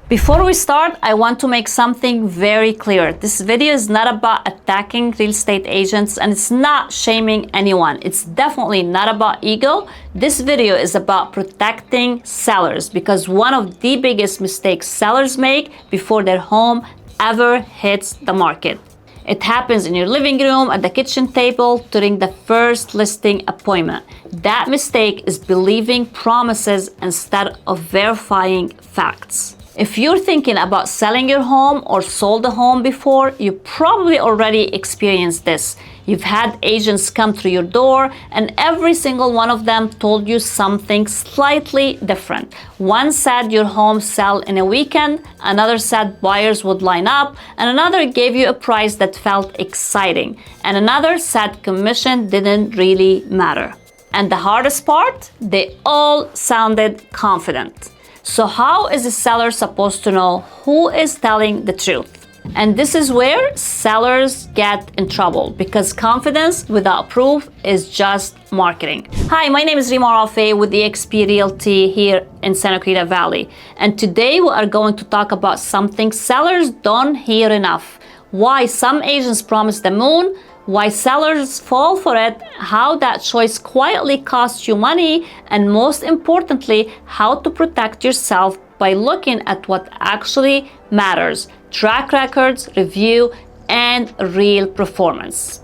Before we start, I want to make something very clear. This video is not about attacking real estate agents and it's not shaming anyone. It's definitely not about ego. This video is about protecting sellers because one of the biggest mistakes sellers make before their home ever hits the market. It happens in your living room, at the kitchen table, during the first listing appointment. That mistake is believing promises instead of verifying facts. If you're thinking about selling your home or sold a home before, you probably already experienced this. You've had agents come through your door and every single one of them told you something slightly different. One said your home sell in a weekend, another said buyers would line up, and another gave you a price that felt exciting, and another said commission didn't really matter. And the hardest part, they all sounded confident. So how is a seller supposed to know who is telling the truth? And this is where sellers get in trouble because confidence without proof is just marketing. Hi, my name is Rima Rafeh with eXp Realty here in Santa Clarita Valley. And today we are going to talk about something sellers don't hear enough. Why some agents promise the moon, why sellers fall for it, how that choice quietly costs you money, and most importantly, how to protect yourself by looking at what actually matters: track records, review, and real performance.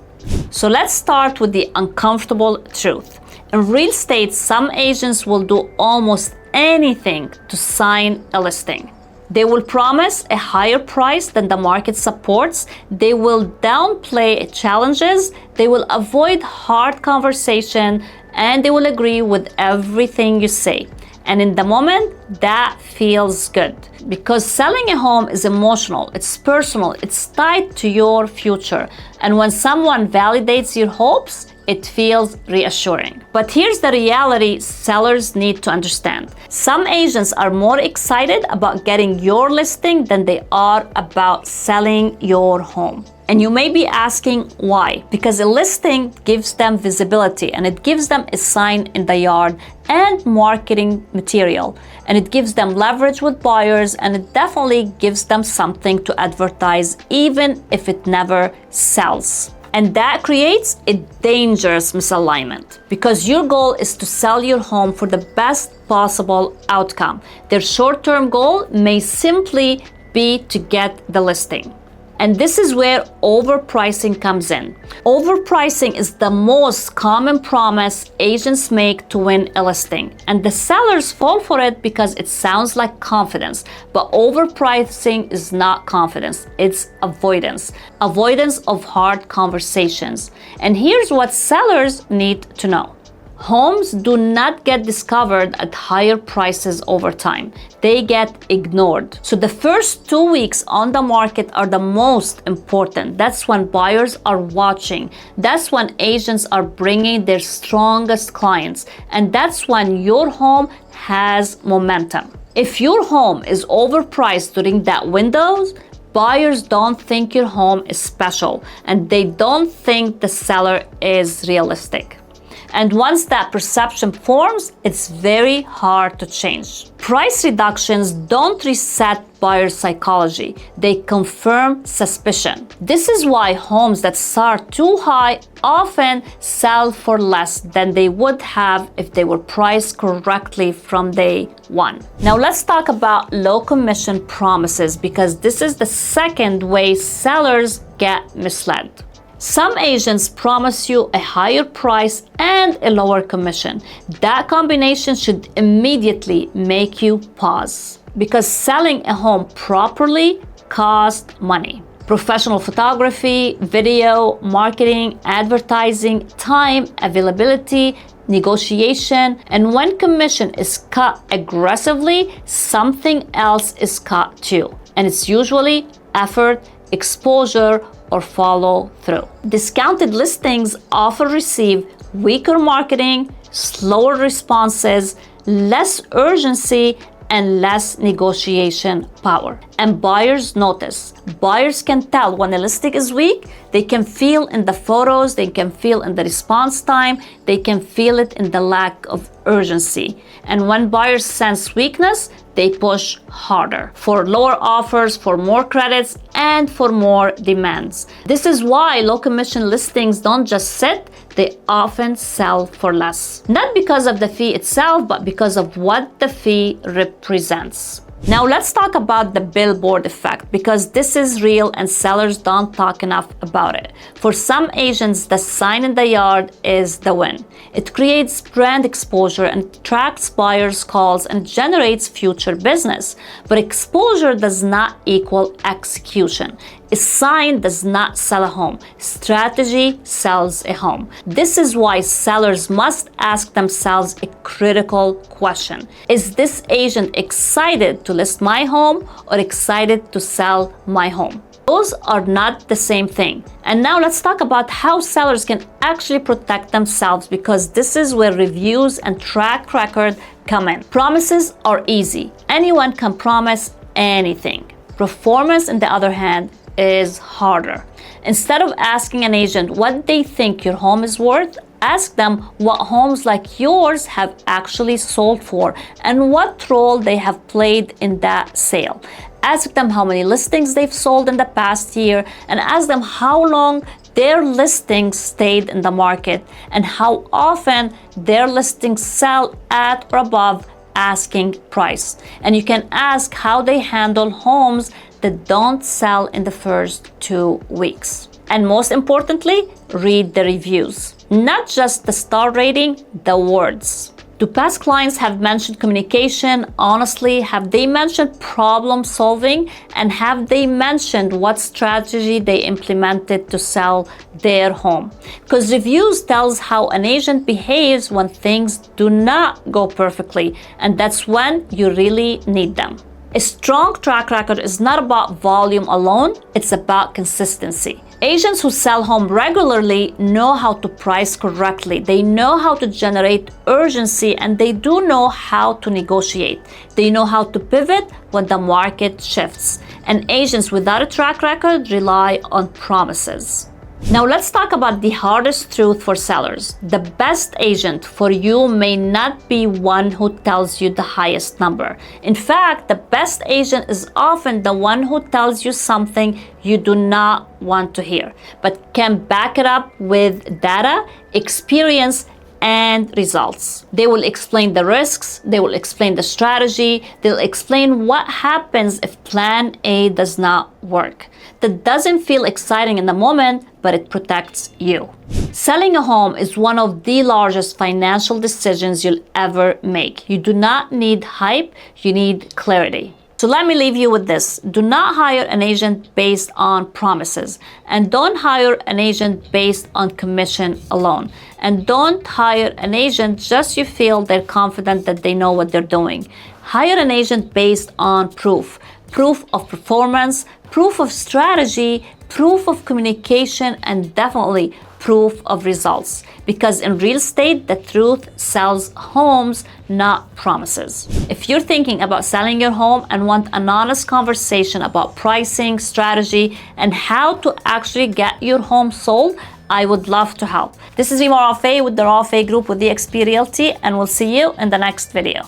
So let's start with the uncomfortable truth. In real estate, some agents will do almost anything to sign a listing. They will promise a higher price than the market supports. They will downplay challenges. They will avoid hard conversation, and they will agree with everything you say. And in the moment, that feels good because selling a home is emotional, it's personal, it's tied to your future. And when someone validates your hopes, it feels reassuring. But here's the reality sellers need to understand. Some agents are more excited about getting your listing than they are about selling your home. And you may be asking why? Because a listing gives them visibility and it gives them a sign in the yard and marketing material. And it gives them leverage with buyers and it definitely gives them something to advertise even if it never sells. And that creates a dangerous misalignment because your goal is to sell your home for the best possible outcome. Their short-term goal may simply be to get the listing. And this is where overpricing comes in. Overpricing is the most common promise agents make to win a listing. And the sellers fall for it because it sounds like confidence. But overpricing is not confidence, it's avoidance. Avoidance of hard conversations. And here's what sellers need to know. Homes do not get discovered at higher prices over time. They get ignored. So the first 2 weeks on the market are the most important. That's when buyers are watching. That's when agents are bringing their strongest clients. And that's when your home has momentum. If your home is overpriced during that window, buyers don't think your home is special and they don't think the seller is realistic. And once that perception forms, it's very hard to change. Price reductions don't reset buyer psychology. They confirm suspicion. This is why homes that start too high often sell for less than they would have if they were priced correctly from day one. Now let's talk about low commission promises because this is the second way sellers get misled. Some agents promise you a higher price and a lower commission. That combination should immediately make you pause because selling a home properly costs money. Professional photography, video, marketing, advertising, time, availability, negotiation, and when commission is cut aggressively, something else is cut too. And it's usually effort, exposure, or follow through. Discounted listings often receive weaker marketing, slower responses, less urgency, and less negotiation power. And buyers notice. Buyers can tell when a listing is weak. They can feel in the photos, they can feel in the response time, they can feel it in the lack of urgency. And when buyers sense weakness, they push harder for lower offers, for more credits, and for more demands. This is why low commission listings don't just sit, they often sell for less. Not because of the fee itself, but because of what the fee represents. Now let's talk about the billboard effect, because this is real and sellers don't talk enough about it. For some agents, the sign in the yard is the win. It creates brand exposure and attracts buyers' calls and generates future business. But exposure does not equal execution. A sign does not sell a home. Strategy sells a home. This is why sellers must ask themselves a critical question. Is this agent excited to list my home or excited to sell my home? Those are not the same thing. And now let's talk about how sellers can actually protect themselves, because this is where reviews and track record come in. Promises are easy. Anyone can promise anything. Performance, on the other hand, is harder. Instead of asking an agent what they think your home is worth, ask them what homes like yours have actually sold for and what role they have played in that sale. Ask them how many listings they've sold in the past year, and ask them how long their listings stayed in the market and how often their listings sell at or above asking price. And you can ask how they handle homes that don't sell in the first 2 weeks. And most importantly, read the reviews. Not just the star rating, the words. Do past clients have mentioned communication? Honestly, have they mentioned problem solving? And have they mentioned what strategy they implemented to sell their home? Because reviews tells how an agent behaves when things do not go perfectly, and that's when you really need them. A strong track record is not about volume alone, it's about consistency. Agents who sell home regularly know how to price correctly. They know how to generate urgency, and they do know how to negotiate. They know how to pivot when the market shifts. And agents without a track record rely on promises. Now let's talk about the hardest truth for sellers. The best agent for you may not be one who tells you the highest number. In fact, the best agent is often the one who tells you something you do not want to hear, but can back it up with data, experience, and results. They will explain the risks, they will explain the strategy, they'll explain what happens if plan A does not work. That doesn't feel exciting in the moment, but it protects you. Selling a home is one of the largest financial decisions you'll ever make. You do not need hype, you need clarity. So let me leave you with this. Do not hire an agent based on promises. And don't hire an agent based on commission alone. And don't hire an agent just you feel they're confident that they know what they're doing. Hire an agent based on proof. Proof of performance, proof of strategy, proof of communication, and definitely proof of results. Because in real estate, the truth sells homes, not promises. If you're thinking about selling your home and want an honest conversation about pricing, strategy, and how to actually get your home sold, I would love to help. This is Rima Rafeh with the Rafeh Group with eXp Realty, and we'll see you in the next video.